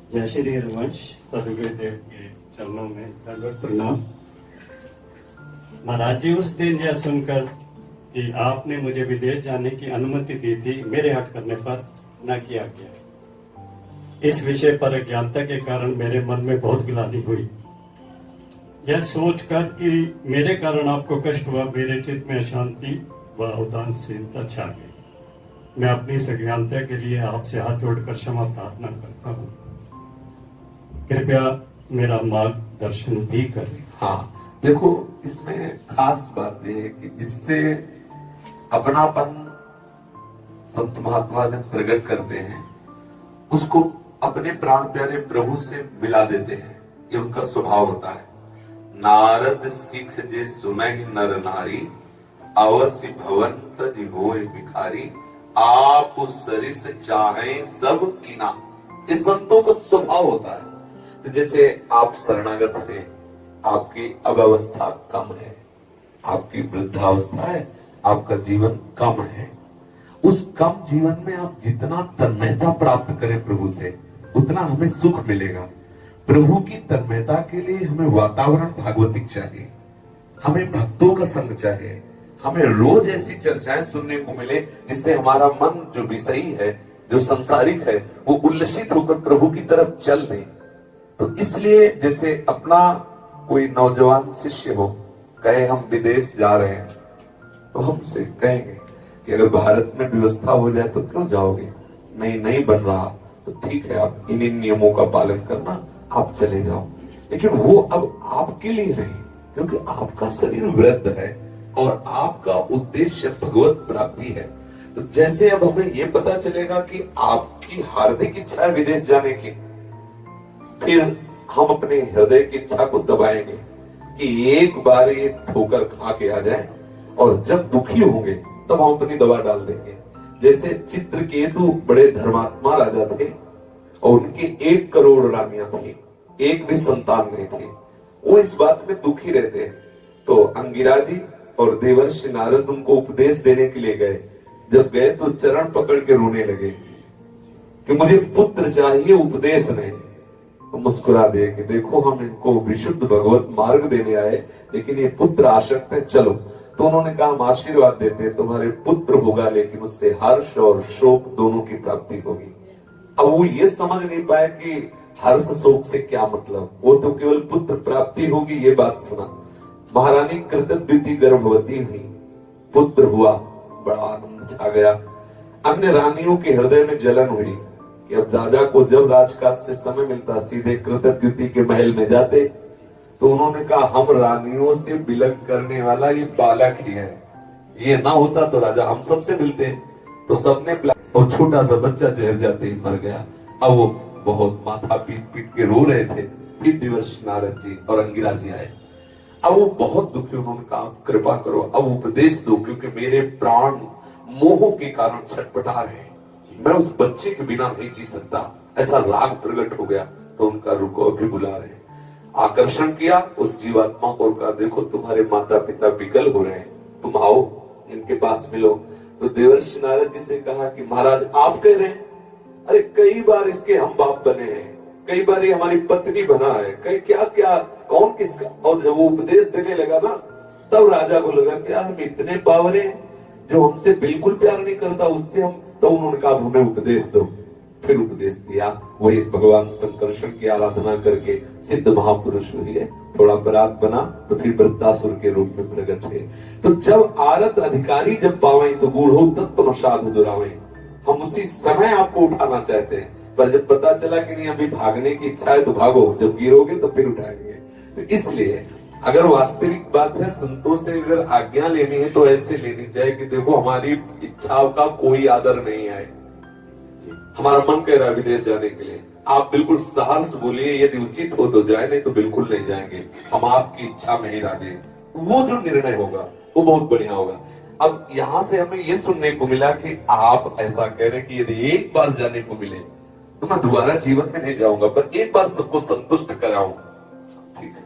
जय श्री रघुवंश। सदगुरुदेव के चरणों में दंडवत प्रणाम। महाराज जी, उस दिन यह सुनकर कि आपने मुझे विदेश जाने की अनुमति दी थी, मेरे हट करने पर न किया गया। इस विषय पर अज्ञानता के कारण मेरे मन में बहुत गिलानी हुई। यह सोचकर कि मेरे कारण आपको कष्ट हुआ, मेरे चित्त में अशांति व उदासीनता छा गई। मैं अपनी इस अज्ञानता के लिए आपसे हाथ जोड़कर क्षमा प्रार्थना करता हूँ। कृपया मेरा मार्गदर्शन भी करें। हाँ, देखो इसमें खास बात यह है कि जिससे अपनापन संत महात्मा जब प्रकट करते हैं उसको अपने प्राण प्यारे प्रभु से मिला देते हैं। ये उनका स्वभाव होता है। नारद सिख जे सुनहि नर नारी, अवश्य भवंत जी होय भिखारी, आप सरिस चाहे सब कीना। इस संतों का स्वभाव होता है। तो जैसे आप शरणागत हैं, आपकी अवस्था कम है, आपकी वृद्धावस्था है, आपका जीवन कम है। उस कम जीवन में आप जितना तन्मयता प्राप्त करें प्रभु से, उतना हमें सुख मिलेगा। प्रभु की तन्मयता के लिए हमें वातावरण भागवतिक चाहिए, हमें भक्तों का संग चाहिए, हमें रोज ऐसी चर्चाएं सुनने को मिले जिससे हमारा मन जो विषयी है, जो संसारिक है, वो उल्लसित होकर प्रभु की तरफ चल दे। तो इसलिए जैसे अपना कोई नौजवान शिष्य हो, कहे हम विदेश जा रहे हैं, तो हमसे कहेंगे कि अगर भारत में व्यवस्था हो जाए तो क्यों जाओगे? नहीं बन रहा तो ठीक है, आप इन नियमों का पालन करना, आप चले जाओ। लेकिन वो अब आपके लिए नहीं, क्योंकि आपका शरीर वृद्ध है और आपका उद्देश्य भगवत प्राप्ति है। तो जैसे अब हमें ये पता चलेगा कि आपकी हार्दिक इच्छा है विदेश जाने की, फिर हम अपने हृदय की इच्छा को दबाएंगे कि एक बार ये ठोकर खा के आ जाए, और जब दुखी होंगे तब हम अपनी दवा डाल देंगे। जैसे चित्रकेतु बड़े धर्मात्मा राजा थे और उनके 1 करोड़ रानियां थी, एक भी संतान नहीं थी। वो इस बात में दुखी रहते हैं। तो अंगिरा जी और देवर्षि नारद उनको उपदेश देने के लिए गए। जब गए तो चरण पकड़ के रोने लगे कि मुझे पुत्र चाहिए, उपदेश नहीं। तो मुस्कुरा दे कि देखो हम इनको विशुद्ध भगवत मार्ग देने आए, लेकिन ये पुत्र आसक्त है, चलो। तो उन्होंने कहा हम आशीर्वाद देते हैं, तुम्हारे पुत्र होगा, लेकिन उससे हर्ष और शोक दोनों की प्राप्ति होगी। अब वो ये समझ नहीं पाए कि हर्ष शोक से क्या मतलब, वो तो केवल पुत्र प्राप्ति होगी ये बात सुना। महारानी कृतद्युति गर्भवती हुई, पुत्र हुआ, बड़ा आनंद छा गया। अन्य रानियों के हृदय में जलन हुई कि अब राजा को जब राजकाज से समय मिलता सीधे कृतद्युति के महल में जाते। तो उन्होंने कहा हम रानियों से विलग करने वाला ये बालक ही है, ये ना होता तो राजा हम सबसे मिलते। तो सबने और छोटा सा बच्चा जहर जाते ही मर गया। अब वो बहुत माथा पीट पीट के रो रहे थे। फिर देवर्षि नारद जी और अंगिरा जी आए। अब वो बहुत दुखी, उन्होंने कहा कृपा करो, अब उपदेश दो, क्योंकि मेरे प्राण मोह के कारण छटपटा रहे हैं, मैं उस बच्चे के बिना नहीं जी सकता। ऐसा राग प्रकट हो गया। तो उनका रुको, अभी बुला रहे हैं। आकर्षण किया उस जीवात्मा को, कहा देखो तुम्हारे माता पिता विकल हो रहे हैं, तुम आओ इनके पास मिलो। तो देवर्षि नारद जी से कहा कि महाराज आप कह रहे हैं, अरे कई बार इसके हम बाप बने हैं, कई बार ये हमारी पत्नी बना है, कई क्या क्या कौन किसका। और जब वो उपदेश देने लगा ना, तब राजा को लगा कि हम इतने पावरे हैं, जो हमसे बिल्कुल प्यार नहीं करता उससे हम। तो उन्होंने कहा हमें उपदेश दो। फिर उपदेश दिया। वही भगवान संकर्षण की आराधना करके सिद्ध महापुरुष हुए। थोड़ा अपराध बना तो फिर वृत्तासुर के रूप में प्रकट हुए। तो जब आरत अधिकारी जब पावे तो गूढ़ो तत्व साधु दुरावे, हम उसी समय आपको उठाना चाहते हैं, पर जब पता चला कि नहीं अभी भागने की इच्छा है तो भागो, जब गिरोगे तो फिर उठाएंगे। तो इसलिए अगर वास्तविक बात है, संतों से अगर आज्ञा लेनी है तो ऐसे लेनी चाहिए कि देखो हमारी इच्छाओं का कोई आदर नहीं है, हमारा मन कह रहा है विदेश जाने के लिए, आप बिल्कुल सहर्ष बोलिए, यदि उचित हो तो जाए, नहीं तो बिल्कुल नहीं जाएंगे, हम आपकी इच्छा में ही राजे। वो जो निर्णय होगा वो बहुत बढ़िया होगा। अब यहाँ से हमें ये सुनने को मिला कि आप ऐसा कह रहे कि यदि एक बार जाने को मिले तो मैं दोबारा जीवन में नहीं जाऊंगा, पर एक बार सबको संतुष्ट कराऊं। ठीक है,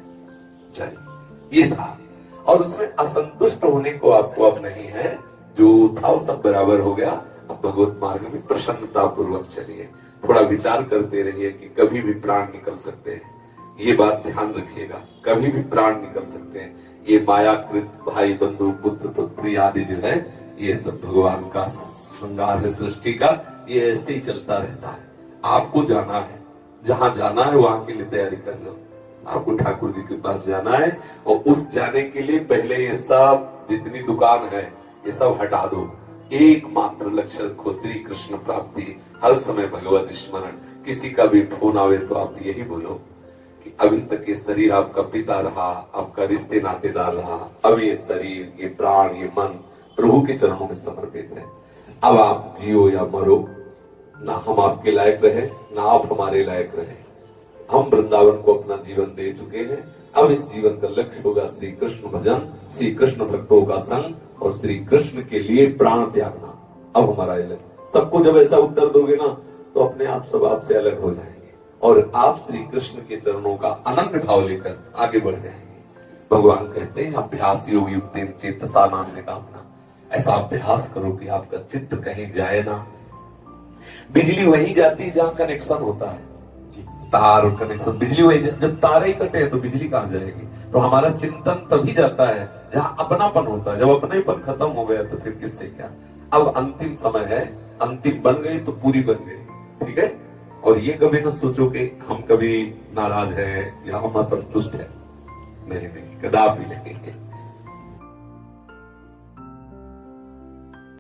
चलिए, ये था। और उसमें असंतुष्ट होने को आपको अब नहीं है, जो था वो सब बराबर हो गया। अब भगवत मार्ग में प्रसन्नता पूर्वक चलिए, थोड़ा विचार करते रहिए कि कभी भी प्राण निकल सकते हैं, ये बात ध्यान रखिएगा, कभी भी प्राण निकल सकते हैं। ये मायाकृत भाई बंधु पुत्र पुत्री आदि जो है, ये सब भगवान का श्रृंगार है सृष्टि का, ये ऐसे ही चलता रहता है। आपको जाना है, जहां जाना है वहां के लिए तैयारी कर लो। आपको ठाकुर जी के पास जाना है और उस जाने के लिए पहले ये सब जितनी दुकान है ये सब हटा दो, एकमात्र लक्ष्य रखो श्री कृष्ण प्राप्ति, हर समय भगवत स्मरण। किसी का भी फोन आवे तो आप यही बोलो कि अभी तक ये शरीर आपका पिता रहा, आपका रिश्ते नातेदार रहा, अब ये शरीर, ये प्राण, ये मन प्रभु के चरणों में समर्पित है। अब आप जियो या मरो, ना हम आपके लायक रहे ना आप हमारे लायक रहे। हम वृंदावन को अपना जीवन दे चुके हैं, अब इस जीवन का लक्ष्य होगा श्री कृष्ण भजन, श्री कृष्ण भक्तों का संग और श्री कृष्ण के लिए प्राण त्यागना। अब हमारा ये लक्ष्य। सबको जब ऐसा उत्तर दोगे ना तो अपने आप सब आपसे अलग हो जाएंगे और आप श्री कृष्ण के चरणों का अनन्य भाव लेकर आगे बढ़ जाएंगे। भगवान कहते हैं अभ्यास योग युक्त चेतसा नाम कामना, ऐसा अभ्यास करो कि आपका चित्त कहीं जाए ना। बिजली वहीं जाती है जहां कनेक्शन होता है, तार और कनेक्शन, बिजली वही, जब तारे ही कटे तो बिजली कहां जाएगी। तो हमारा चिंतन तभी जाता है जहां अपनापन होता है, जब अपनेपन खत्म हो गया तो फिर किससे क्या। अब अंतिम समय है, अंतिम बन गई तो पूरी बन गई, ठीक है। और ये कभी ना सोचो कि हम कभी नाराज है या हम असंतुष्ट है, नहीं नहीं, कदापि नहीं।